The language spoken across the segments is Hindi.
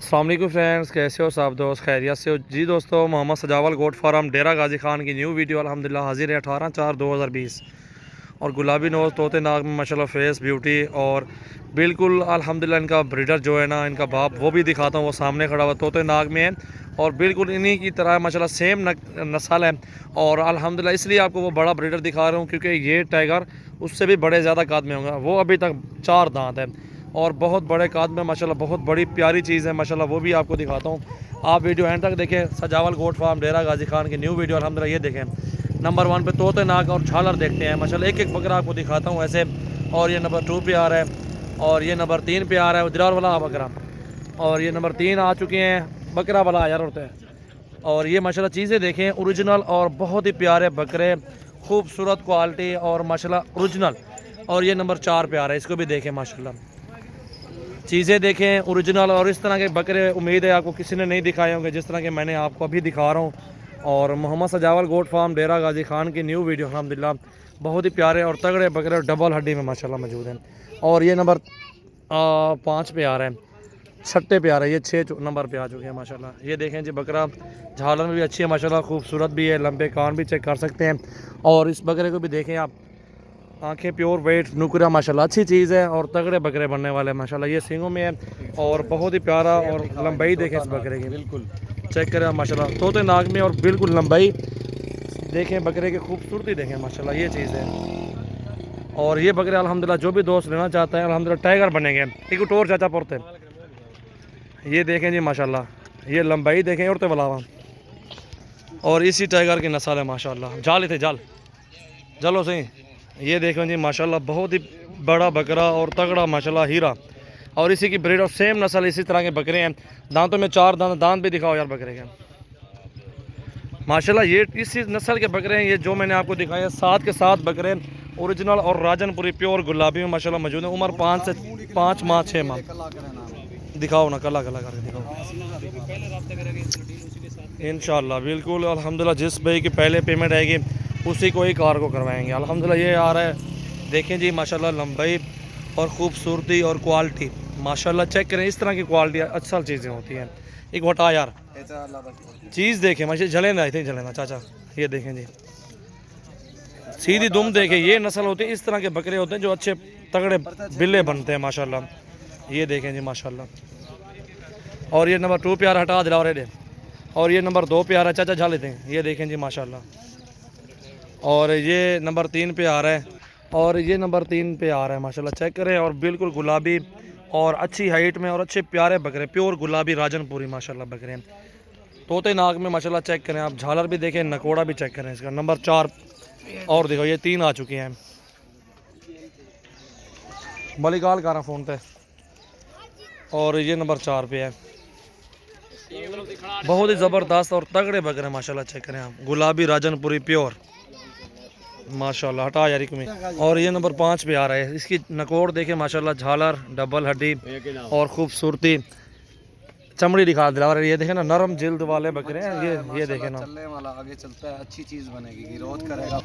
अस्सलाम वालेकुम फ्रेंड्स, कैसे हो सब दोस्त? खैरियत से हो जी दोस्तों। मोहम्मद सजावल गोट फार्म डेरा गाजी खान की न्यू वीडियो अल्हम्दुलिल्लाह हाजिर है 18/4/2020। और गुलाबी नोज तोते नाग में माशाल्लाह फेस ब्यूटी और बिल्कुल अल्हम्दुलिल्लाह इनका ब्रीडर जो है ना, इनका बाप वो भी दिखाता हूँ, वो सामने खड़ा हुआ तोते नाग में है और बिल्कुल इन्हीं की तरह माशाल्लाह सेम नस्ल है। और अल्हम्दुलिल्लाह इसलिए आपको वो बड़ा ब्रीडर दिखा रहा हूँ क्योंकि ये टाइगर उससे भी बड़े ज़्यादा काद में होंगे। वो अभी तक 4 दांत है और बहुत बड़े काद में माशाल्लाह, बहुत बड़ी प्यारी चीज़ है माशाल्लाह, वो भी आपको दिखाता हूँ। आप वीडियो एंड तक देखें। सजावल गोट फार्म डेरा गाजी खान की न्यू वीडियो अल्हम्दुलिल्लाह ये देखें। नंबर 1 पे तोते नाग और झालर देखते हैं माशाल्लाह। एक एक बकरा आपको दिखाता हूँ ऐसे। और ये नंबर 2 पे आ रहा है और ये नंबर 3 पे आ रहा है उजरार वाला बकरा। और ये नंबर 3 आ चुके हैं बकरा वाला यार होता है। और ये माशाल्लाह चीज़ें देखें, ओरिजिनल और बहुत ही प्यारे बकरे, खूबसूरत क्वालिटी और माशाल्लाह ओरिजिनल। और ये नंबर 4 पे आ रहा है, इसको भी देखें माशाल्लाह। चीज़ें देखें ओरिजिनल और इस तरह के बकरे उम्मीद है आपको किसी ने नहीं दिखाए होंगे जिस तरह के मैंने आपको अभी दिखा रहा हूँ। और मोहम्मद सजावल गोट फार्म डेरा गाजी खान की न्यू वीडियो अल्हम्दुलिल्लाह बहुत ही प्यारे और तगड़े बकरे डबल हड्डी में माशाल्लाह मौजूद हैं। और ये नंबर 5 पे आ रहा है, 6 पे आ रहा है, ये 6 नंबर पे आ चुके हैं माशाल्लाह। ये देखें जी बकरा झालर में भी अच्छी है माशाल्लाह, खूबसूरत भी है, लंबे कान भी चेक कर सकते हैं। और इस बकरे को भी देखें आप, आंखें प्योर वेट नुकरा माशाल्लाह, अच्छी चीज़ है और तगड़े बकरे बनने वाले हैं माशाल्लाह। ये सींगों में है और बहुत ही प्यारा। और लंबाई देखें इस बकरे की, बिल्कुल चेक करें माशाल्लाह, तोते नाग में और बिल्कुल लंबाई देखें बकरे की, खूबसूरती देखें माशाल्लाह, ये चीज़ है। और ये बकरे अल्हम्दुलिल्लाह जो भी दोस्त लेना चाहता है अल्हम्दुलिल्लाह टाइगर बनेंगे। एक टोर चाचा पुरते, ये देखें जी माशाल्लाह, ये लंबाई देखें और तो बलावा। और इसी टाइगर की नस्ल है माशाल्लाह। जाल थे जाल चलो सही। ये देखो जी माशाल्लाह बहुत ही बड़ा बकरा और तगड़ा माशाल्लाह हीरा। और इसी की ब्रीड और सेम नस्ल इसी तरह के बकरे हैं। दांतों में 4 दांत, दांत भी दिखाओ यार बकरे के माशाल्लाह। ये इसी नस्ल के बकरे हैं, ये जो मैंने आपको दिखाया 7 के 7 बकरे ओरिजिनल और राजनपुरी प्योर गुलाबी में माशाल्लाह मौजूद है। उम्र 5 माह 6 माह। दिखाओ ना, कला कला करके दिखाओ इंशाल्लाह। बिल्कुल अल्हम्दुलिल्लाह, जिस भाई की पहले पेमेंट आएगी उसी को ही कार को करवाएंगे अल्हम्दुलिल्लाह। ये आ रहा है, देखें जी माशाल्लाह, लंबाई और ख़ूबसूरती और क्वालिटी माशाल्लाह चेक करें। इस तरह की क्वालिटी असल चीज़ें होती हैं। एक वटा यार चीज़ देखें माशा, जले ना थे जले ना चाचा। ये देखें जी सीधी दुम देखें, ये नस्ल होती है, इस तरह के बकरे होते हैं जो अच्छे तगड़े बिल्ले बनते हैं माशाल्लाह। ये देखें जी माशाल्लाह। और ये नंबर 2 पे आ रहा, हटा दिला रहे। और ये नंबर 2 पे आ रहा है, चाचा झा लेते हैं। ये देखें जी माशाल्लाह। और ये नंबर 3 पे आ रहा है और ये नंबर 3 पे आ रहा है माशाल्लाह, चेक करें। और बिल्कुल गुलाबी और अच्छी हाइट में और अच्छे प्यारे बकरे, प्योर गुलाबी राजनपुरी माशाल्लाह बकरे हैं। तोते नाग में माशाल्लाह चेक करें आप, झालर भी देखें, नकोड़ा भी चेक करें इसका। नंबर 4 और देखो ये 3 आ चुके हैं। बलिकाल कर रहा फ़ोन पे। और ये नंबर 4 पे है। बहुत ही ज़बरदस्त और तगड़े बकरे माशाल्लाह, चेक करें आप, गुलाबी राजनपुरी प्योर माशाल्लाह। हटा यारी कमी। और ये नंबर 5 पे आ रहा है, इसकी नकोड़ देखें माशाल्लाह, झालर डबल हड्डी और खूबसूरती, चमड़ी दिखा दिला रही है। ये देखें ना, नरम जिल्द वाले बकरे हैं ये देखें ना, चलने वाला आगे चलता है, अच्छी चीज़ बनेगी, ग्रोथ करेगा।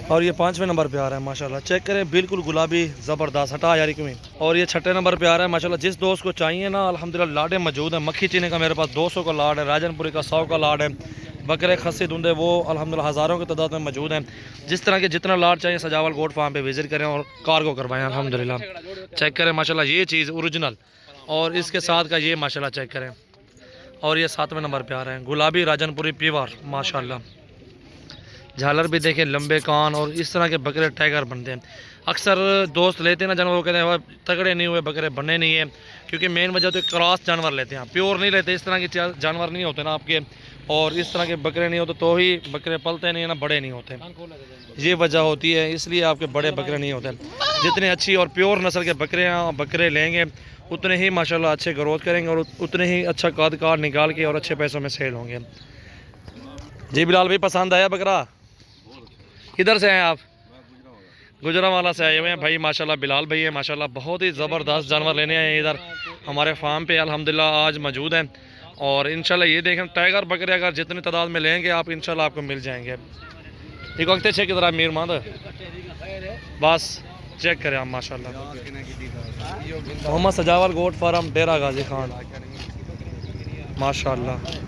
और ये 5वें नंबर पे आ रहा है माशाल्लाह, चेक करें, बिल्कुल गुलाबी ज़बरदस्त। हटा यारी कमी। और ये 6ठे नंबर पे आ रहा है माशाल्लाह। जिस दोस्त को चाहिए ना अल्हम्दुलिल्लाह लाडे मौजूद है। मक्खी चीनी का मेरे पास 200 का लाड है, राजनपुरी का 100 का लाड है, बकरे खस्सी धुंधे वो अल्हम्दुलिल्लाह हज़ारों की तादाद में मौजूद हैं। जिस तरह के जितना लाड चाहिए सजावल गोट फार्म पे विजिट करें और कार्गो करवाएं अल्हम्दुलिल्लाह। चेक करें माशाल्लाह, ये चीज़ ओरिजिनल। और इसके साथ का ये माशाल्लाह चेक करें। और ये 7वें नंबर पे आ रहे हैं, गुलाबी राजनपुरी प्योर माशाल्लाह। झालर भी देखें, लंबे कान और इस तरह के बकरे टाइगर बनते हैं। अक्सर दोस्त लेते हैं ना जानवर, वो कहते हैं तगड़े नहीं हुए बकरे, बने नहीं है, क्योंकि मेन वजह तो क्रॉस जानवर लेते हैं, प्योर नहीं लेते। इस तरह के जानवर नहीं होते ना आपके, और इस तरह के बकरे नहीं होते तो ही बकरे पलते नहीं है ना, बड़े नहीं होते, ये वजह होती है, इसलिए आपके बड़े बकरे नहीं होते। जितने अच्छी और प्योर नस्ल के बकरे लेंगे उतने ही माशाल्लाह अच्छे ग्रोथ करेंगे और उतने ही अच्छा काद काट निकाल के और अच्छे पैसों में सेल होंगे। जी बिलाल भाई, पसंद आया बकरा? किधर से हैं आप? गुजरावाला से आए हुए हैं भाई माशाल्लाह। बिलाल भाई है माशाल्लाह, बहुत ही ज़बरदस्त जानवर लेने आए हैं इधर हमारे फार्म पे अल्हम्दुलिल्लाह आज मौजूद हैं। और इंशाल्लाह ये देखें, टाइगर बकरे अगर जितनी तादाद में लेंगे आप इंशाल्लाह आपको मिल जाएंगे। एक वक्त छे की तरह मीर मंद बस चेक करें आप माशाल्लाह। मोहम्मद सजावल गोट फार्म डेरा गाजी खान। माशाल्लाह।